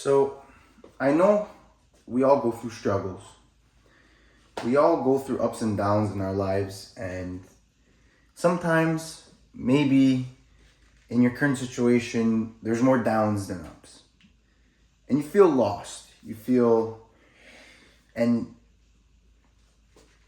So, I know we all go through struggles. We all go through ups and downs in our lives, and sometimes, maybe in your current situation, there's more downs than ups. And you feel lost. And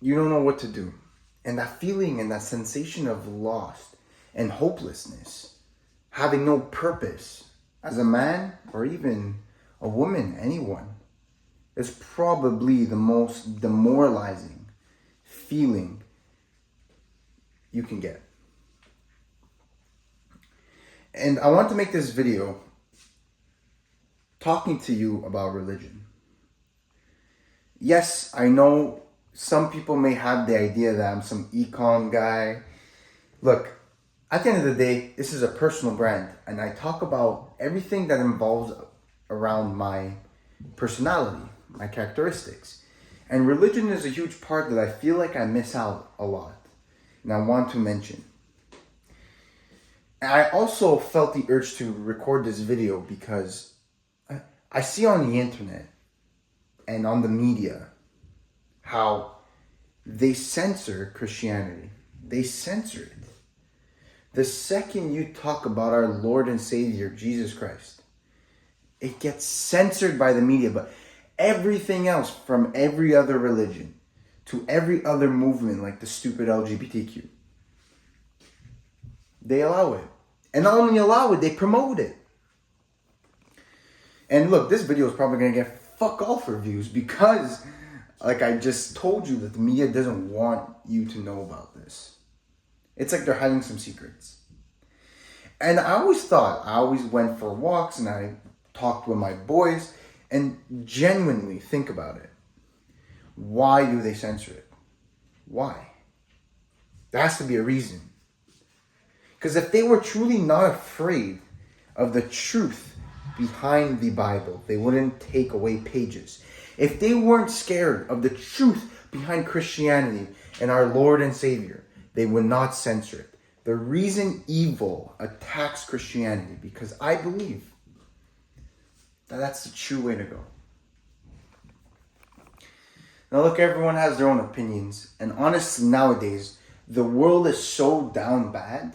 you don't know what to do. And that feeling and that sensation of lost and hopelessness, having no purpose as a man or even a woman, anyone, is probably the most demoralizing feeling you can get. And I want to make this video talking to you about religion. Yes, I know some people may have the idea that I'm some econ guy. Look, at the end of the day, this is a personal brand, and I talk about everything that involves around my personality, my characteristics. And religion is a huge part that I feel like I miss out a lot, and I want to mention. And I also felt the urge to record this video because I see on the internet and on the media how they censor Christianity. They censor it. The second you talk about our Lord and Savior, Jesus Christ, it gets censored by the media. But everything else, from every other religion to every other movement, like the stupid LGBTQ, they allow it. And not only allow it, they promote it. And look, this video is probably going to get fuck all for views because, like I just told you, that the media doesn't want you to know about this. It's like they're hiding some secrets. And I always went for walks and I talked with my boys and genuinely think about it. Why do they censor it? Why? There has to be a reason. Because if they were truly not afraid of the truth behind the Bible, they wouldn't take away pages. If they weren't scared of the truth behind Christianity and our Lord and Savior, they would not censor it. The reason evil attacks Christianity, because I believe that that's the true way to go. Now look, everyone has their own opinions, and honestly nowadays, the world is so down bad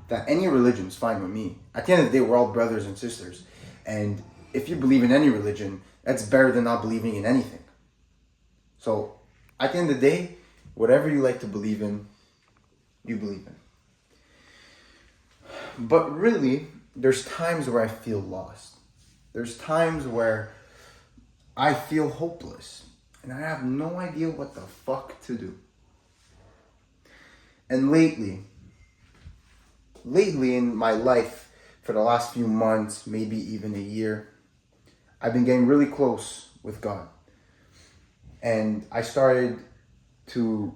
that any religion is fine with me. At the end of the day, we're all brothers and sisters. And if you believe in any religion, that's better than not believing in anything. So, at the end of the day, whatever you like to believe in, you believe in. But really, there's times where I feel lost. There's times where I feel hopeless. And I have no idea what the fuck to do. And lately in my life, for the last few months, maybe even a year, I've been getting really close with God. And I started to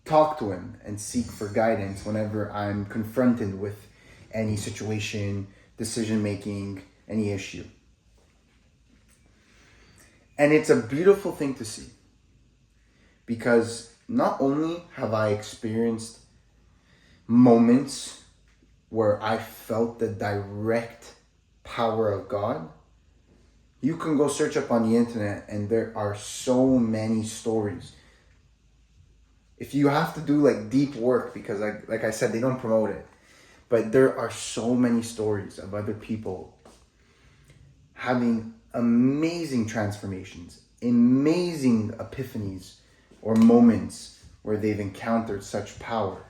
talk to Him and seek for guidance whenever I'm confronted with any situation, decision making, any issue. And it's a beautiful thing to see. Because not only have I experienced moments where I felt the direct power of God, you can go search up on the internet and there are so many stories. If you have to do like deep work, because like I said, they don't promote it, but there are so many stories of other people having amazing transformations, amazing epiphanies or moments where they've encountered such power.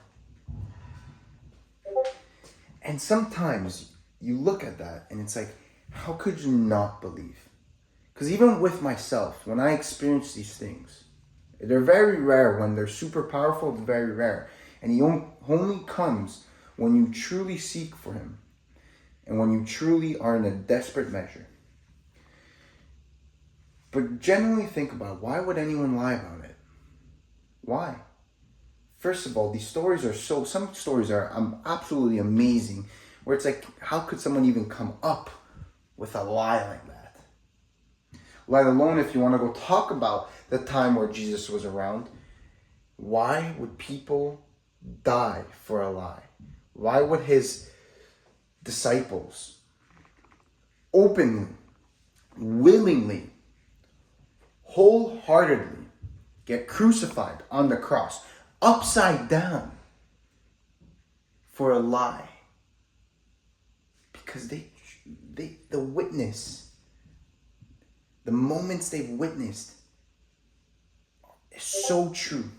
And sometimes you look at that and it's like, how could you not believe? Because even with myself, when I experience these things, they're very rare. When they're super powerful, it's very rare. And he only comes when you truly seek for Him and when you truly are in a desperate measure. But genuinely think about, why would anyone lie about it? Why? First of all, these stories are some stories are absolutely amazing, where it's like, how could someone even come up with a lie like that? Let alone if you want to go talk about the time where Jesus was around, why would people die for a lie? Why would His disciples openly willingly, wholeheartedly get crucified on the cross, upside down, for a lie. Because the witness, the moments they've witnessed is so true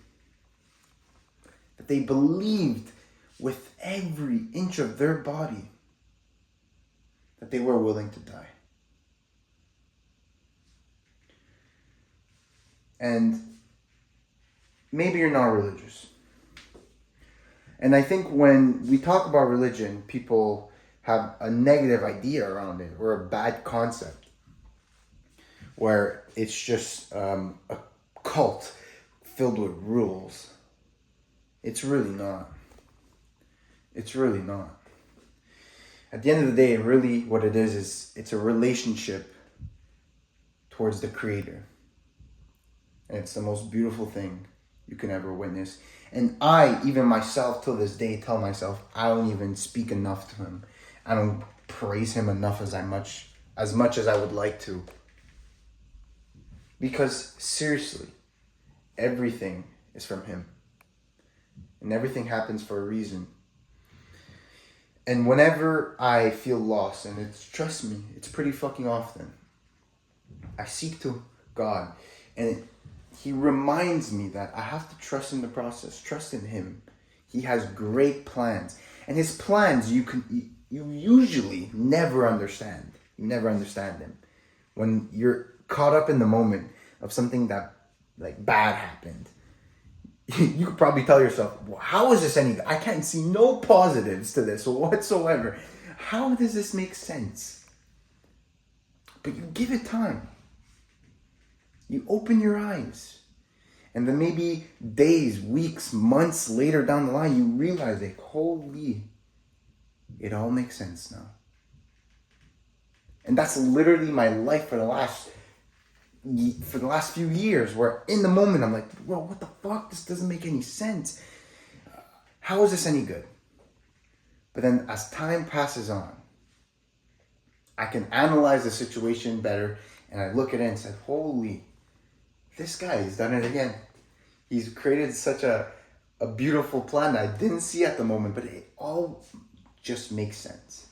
that they believed with every inch of their body that they were willing to die. And maybe you're not religious. And I think when we talk about religion, people have a negative idea around it or a bad concept where it's just a cult filled with rules. It's really not. It's really not. At the end of the day, really what it is it's a relationship towards the Creator. And it's the most beautiful thing you can ever witness. And I, even myself, till this day, tell myself I don't even speak enough to Him. I don't praise Him enough as much as I would like to. Because seriously, everything is from Him. And everything happens for a reason. And whenever I feel lost, and trust me, it's pretty fucking often, I seek to God. And He reminds me that I have to trust in the process, trust in Him. He has great plans. And His plans you usually never understand. You never understand them. When you're caught up in the moment of something that bad happened, you could probably tell yourself, well, how is this any good? I can't see no positives to this whatsoever. How does this make sense? But you give it time. You open your eyes. And then maybe days, weeks, months later down the line, you realize holy, it all makes sense now. And that's literally my life for the last few years, where in the moment I'm like, well, what the fuck? This doesn't make any sense. How is this any good? But then as time passes on, I can analyze the situation better, and I look at it and say, holy, this guy, he's done it again. He's created such a beautiful plan that I didn't see at the moment, but it all just makes sense.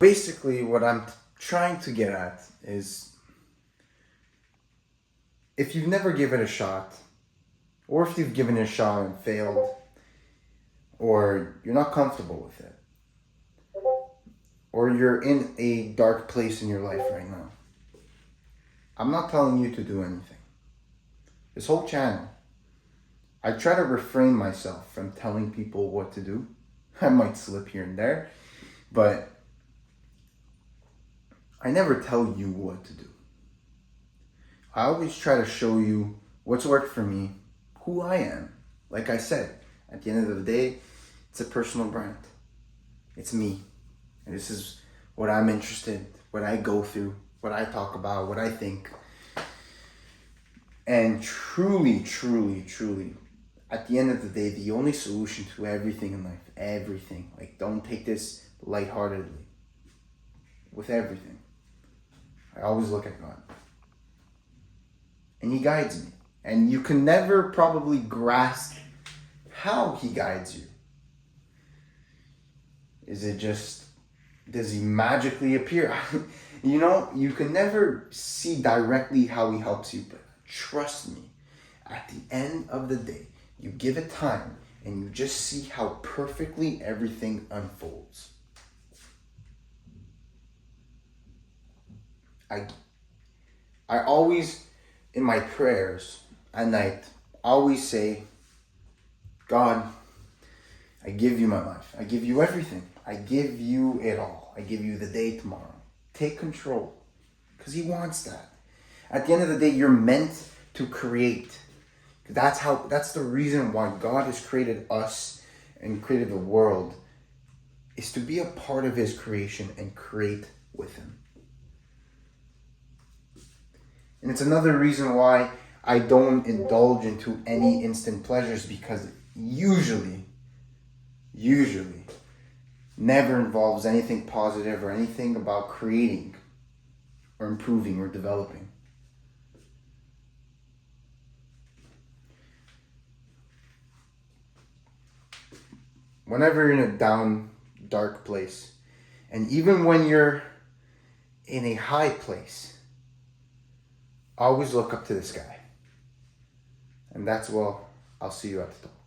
Basically, what I'm trying to get at is, if you've never given it a shot, or if you've given it a shot and failed, or you're not comfortable with it, or you're in a dark place in your life right now, I'm not telling you to do anything. This whole channel, I try to refrain myself from telling people what to do. I might slip here and there, but I never tell you what to do. I always try to show you what's worked for me, who I am. Like I said, at the end of the day, it's a personal brand. It's me. And this is what I'm interested in, what I go through, what I talk about, what I think. And truly, truly, truly, at the end of the day, the only solution to everything in life, everything, don't take this lightheartedly, with everything, I always look at God. And He guides me. And you can never probably grasp how He guides you. Is it just, does He magically appear? You can never see directly how He helps you, but trust me, at the end of the day, you give it time and you just see how perfectly everything unfolds. I always, in my prayers at night, always say, God, I give you my life. I give you everything. I give you it all. I give you the day tomorrow. Take control. Because He wants that. At the end of the day, you're meant to create. That's the reason why God has created us and created the world, is to be a part of His creation and create with Him. And it's another reason why I don't indulge into any instant pleasures, because usually never involves anything positive or anything about creating. or improving or developing. Whenever you're in a down, dark place, and even when you're in a high place, always look up to the sky. And that's, well, I'll see you at the top.